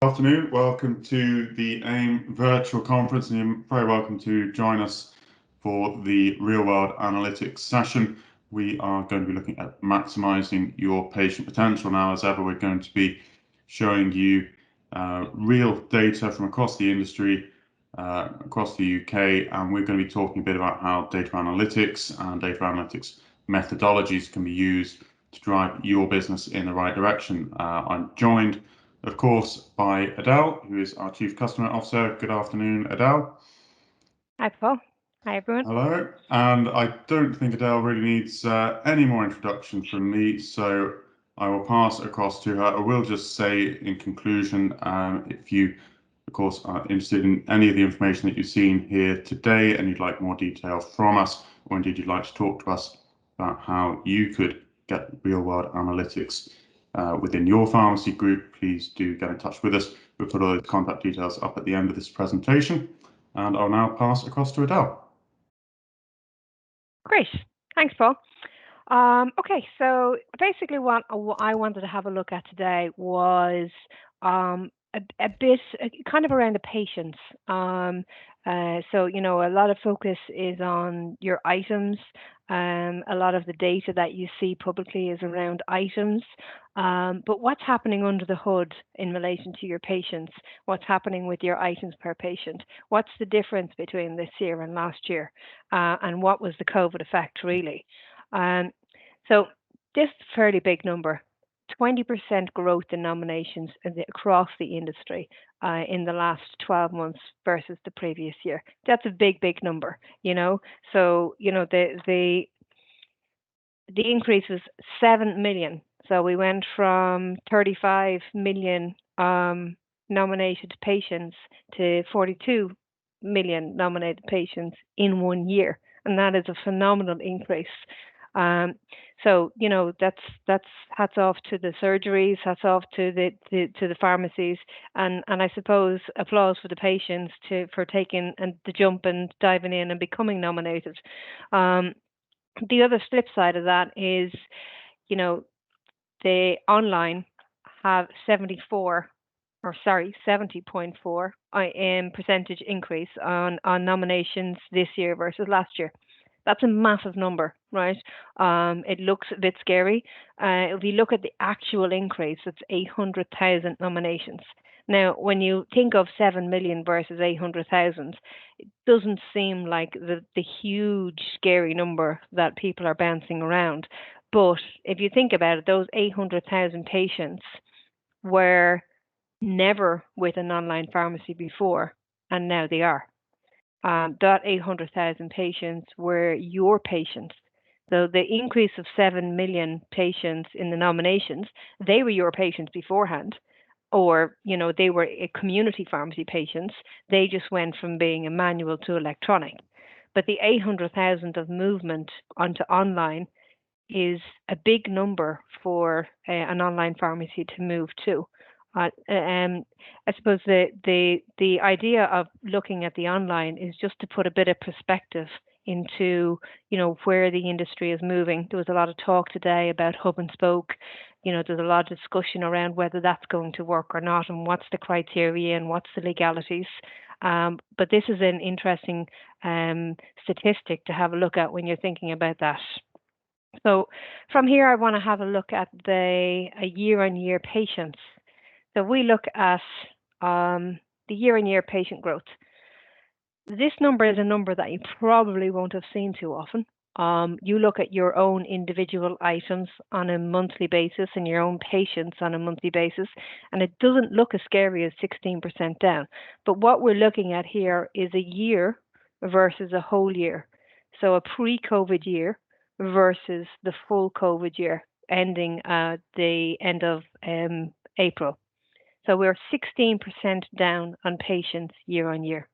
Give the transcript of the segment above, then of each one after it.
Afternoon. Welcome to the AIM virtual conference, and you're very welcome to join us for the real-world analytics session. We are going to be looking at maximizing your patient potential. Now, as ever, we're going to be showing you real data from across the industry, across the UK, and we're going to be talking a bit about how data analytics and data analytics methodologies can be used to drive your business in the right direction. I'm joined, of course, by Adele, who is our Chief Customer Officer. Good afternoon, Adele. Hi, Paul. Hi, everyone. Hello. And I don't think Adele really needs any more introduction from me, so I will pass across to her. I will just say in conclusion, if you, of course, are interested in any of the information that you've seen here today and you'd like more detail from us, or indeed you'd like to talk to us about how you could get real-world analytics within your pharmacy group, please do get in touch with us. We'll put all the contact details up at the end of this presentation, and I'll now pass across to Adele. Great. Thanks, Paul. Okay, so basically what I wanted to have a look at today was a bit kind of around the patients. So, a lot of focus is on your items. A lot of the data that you see publicly is around items. But what's happening under the hood in relation to your patients? What's happening with your items per patient? What's the difference between this year and last year? And what was the COVID effect really? So this is a fairly big number. 20% growth in nominations across the industry in the last 12 months versus the previous year. That's a big, big number, So, the increase was 7 million. So we went from 35 million nominated patients to 42 million nominated patients in 1 year. And that is a phenomenal increase. So that's hats off to the surgeries, hats off to the pharmacies, and I suppose applause for the patients for taking the jump and diving in and becoming nominated. The other flip side of that is, the online have 70.4 percentage increase on nominations this year versus last year. That's a massive number, right? It looks a bit scary. If you look at the actual increase, it's 800,000 nominations. Now, when you think of 7 million versus 800,000, it doesn't seem like the huge, scary number that people are bouncing around. But if you think about it, those 800,000 patients were never with an online pharmacy before, and now they are. That 800,000 patients were your patients. So the increase of 7 million patients in the nominations, they were your patients beforehand, or, they were a community pharmacy patients. They just went from being a manual to electronic. But the 800,000 of movement onto online is a big number for an online pharmacy to move to. I suppose the idea of looking at the online is just to put a bit of perspective into where the industry is moving. There was a lot of talk today about hub and spoke. There's a lot of discussion around whether that's going to work or not, and what's the criteria and what's the legalities. But this is an interesting statistic to have a look at when you're thinking about that. So from here, I want to have a look at the year-on-year patients. So we look at the year-on-year patient growth. This number is a number that you probably won't have seen too often. You look at your own individual items on a monthly basis and your own patients on a monthly basis, and it doesn't look as scary as 16% down. But what we're looking at here is a year versus a whole year. So a pre-COVID year versus the full COVID year ending at the end of April. So we're 16% down on patients year on year.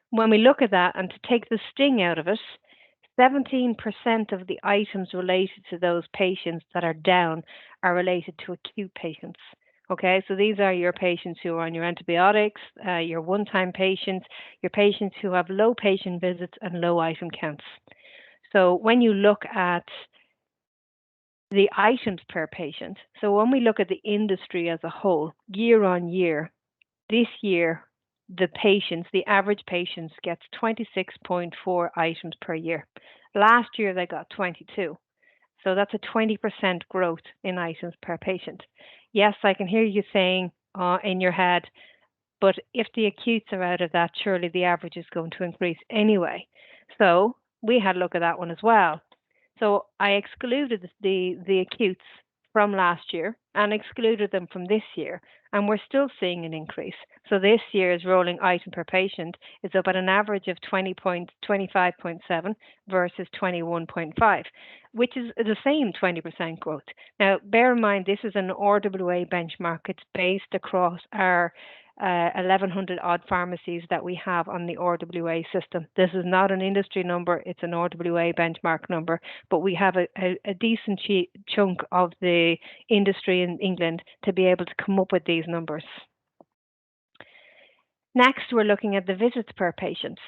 When we look at that, and to take the sting out of it, 17% of the items related to those patients that are down are related to acute patients. Okay, so these are your patients who are on your antibiotics, your one-time patients, your patients who have low patient visits and low item counts. So when you look at the items per patient. So when we look at the industry as a whole, year on year, this year, the average patients gets 26.4 items per year. Last year they got 22. So that's a 20% growth in items per patient. Yes, I can hear you saying in your head, but if the acutes are out of that, surely the average is going to increase anyway. So we had a look at that one as well. So I excluded the acutes from last year and excluded them from this year, and we're still seeing an increase. So this year's rolling item per patient is up at an average of 20.25.7 versus 21.5, which is the same 20% growth. Now, bear in mind, this is an RWA benchmark. It's based across our 1,100 odd pharmacies that we have on the RWA system. This is not an industry number, it's an RWA benchmark number, but we have a decent chunk of the industry in England to be able to come up with these numbers. Next, we're looking at the visits per patient.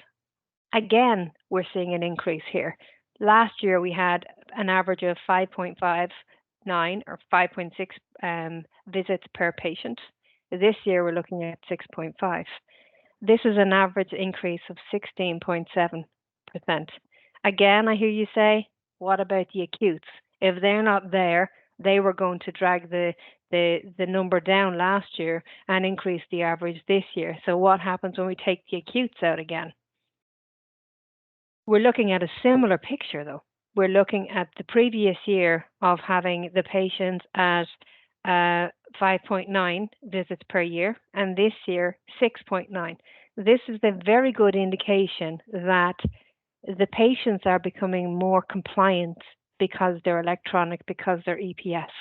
Again, we're seeing an increase here. Last year, we had an average of 5.59 or 5.6 visits per patient. This year, we're looking at 6.5. This is an average increase of 16.7%. Again, I hear you say, what about the acutes? If they're not there, they were going to drag the number down last year and increase the average this year. So what happens when we take the acutes out again? We're looking at a similar picture though. We're looking at the previous year of having the patients at 5.9 visits per year, and this year 6.9. This is a very good indication that the patients are becoming more compliant because they're electronic, because they're EPS.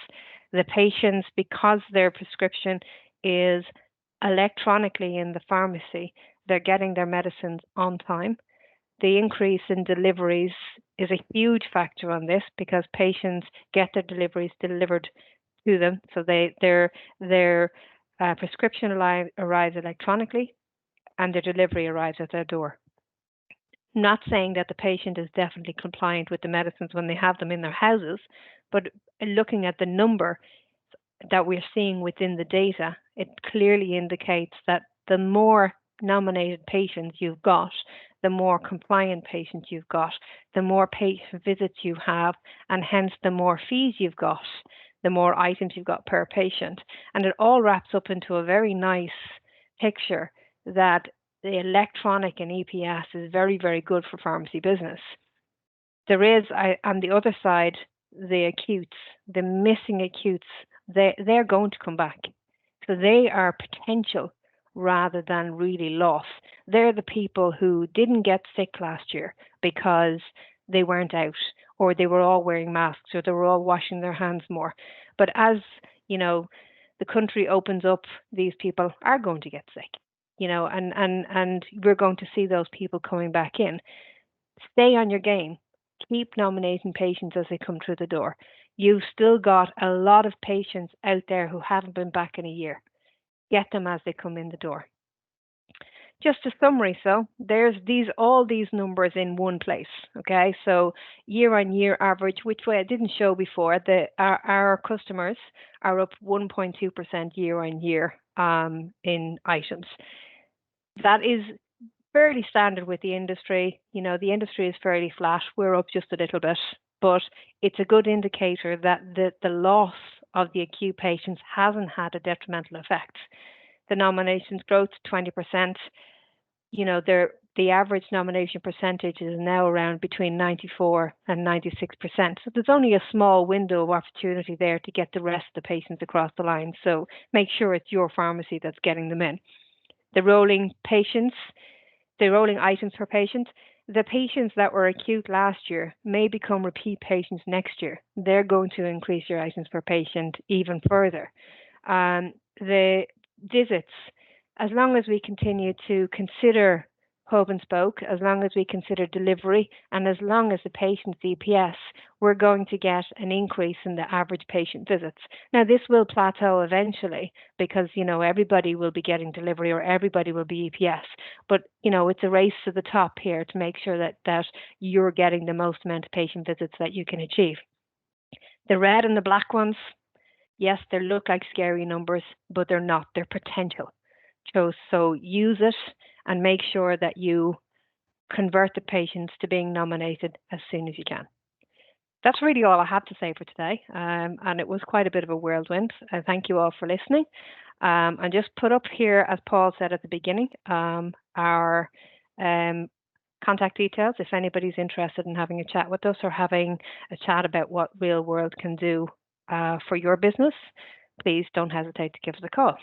The patients, because their prescription is electronically in the pharmacy, they're getting their medicines on time. The increase in deliveries is a huge factor on this because patients get their deliveries delivered to them. So their prescription arrives electronically and their delivery arrives at their door. Not saying that the patient is definitely compliant with the medicines when they have them in their houses, but looking at the number that we're seeing within the data, it clearly indicates that the more nominated patients you've got, the more compliant patients you've got, the more patient visits you have, and hence the more fees you've got, the more items you've got per patient. And it all wraps up into a very nice picture that the electronic and EPS is very, very good for pharmacy business. There is, on the other side, the acutes, the missing acutes, they're going to come back. So they are potential rather than really loss. They're the people who didn't get sick last year because they weren't out, or they were all wearing masks, or they were all washing their hands more. But as, the country opens up, these people are going to get sick, and we're going to see those people coming back in. Stay on your game. Keep nominating patients as they come through the door. You've still got a lot of patients out there who haven't been back in a year. Get them as they come in the door. Just a summary, so there's all these numbers in one place, okay? So year-on-year average, which way I didn't show before, our customers are up 1.2% year-on-year in items. That is fairly standard with the industry. The industry is fairly flat. We're up just a little bit, but it's a good indicator that the loss of the acute patients hasn't had a detrimental effect. The nominations growth, 20%. The average nomination percentage is now around between 94 and 96%. So there's only a small window of opportunity there to get the rest of the patients across the line. So make sure it's your pharmacy that's getting them in. The rolling items per patient, the patients that were acute last year may become repeat patients next year. They're going to increase your items per patient even further. The visits, as long as we continue to consider hub and spoke, as long as we consider delivery, and as long as the patient's EPS, we're going to get an increase in the average patient visits. Now, this will plateau eventually because, everybody will be getting delivery or everybody will be EPS. But, it's a race to the top here to make sure that you're getting the most amount of patient visits that you can achieve. The red and the black ones, yes, they look like scary numbers, but they're not. They're potential. So use it and make sure that you convert the patients to being nominated as soon as you can. That's really all I have to say for today. And it was quite a bit of a whirlwind. Thank you all for listening. And just put up here, as Paul said at the beginning, our contact details if anybody's interested in having a chat with us or having a chat about what Real World can do for your business. Please don't hesitate to give us a call.